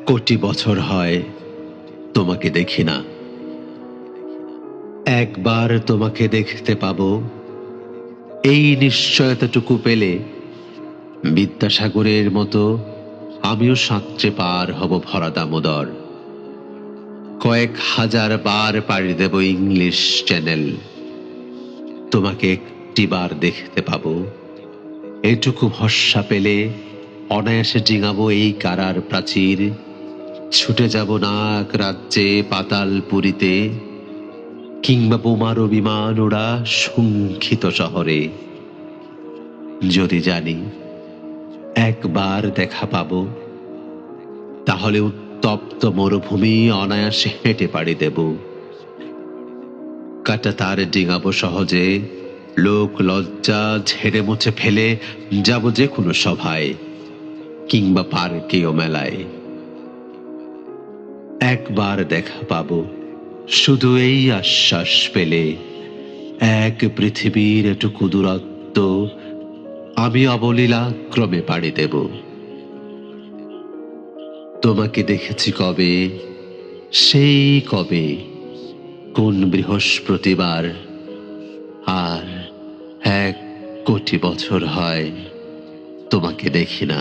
কোটি বছর হয় তোমাকে দেখি না। একবার তোমাকে দেখতে পাবো, এই নিশ্চয়তাটুকু পেলে বিদ্যাসাগরের মতো আমিও সাঁতরে পার হব ভরা দামোদর। কয়েক হাজার বার পাড়ি দেব ইংলিশ চ্যানেল, তোমাকে একটিবার দেখতে পাবো। এটুকু ভরসা পেলে অনায়াসে ডিঙাবো এই কারার প্রাচীর, ছুটে যাব নাগ রাজ্যে পাতালপুরীতে, কিংবা বোমারো বিমান ওড়া শঙ্খিত শহরে। যদি জানি একবার দেখা পাবো, তাহলে উত্তপ্ত মরুভূমি অনায়াসে হেঁটে পাড়ি দেব। কাটা তার ডিঙাবো সহজে, লোক লজ্জা ঝেড়ে মুছে ফেলে যাব যে কোনো সভায় কিংবা পার্কে ও মেলায়। একবার দেখা পাবো, শুধু এই আশ্বাস পেলে এক পৃথিবীর এটুকু দূরত্ব আমি অবলীলাক্রমে পাড়ি দেব। তোমাকে দেখেছি কবে, সেই কবে, কোন বৃহস্পতিবার, আর 1 কোটি বছর হয় তোমাকে দেখি না।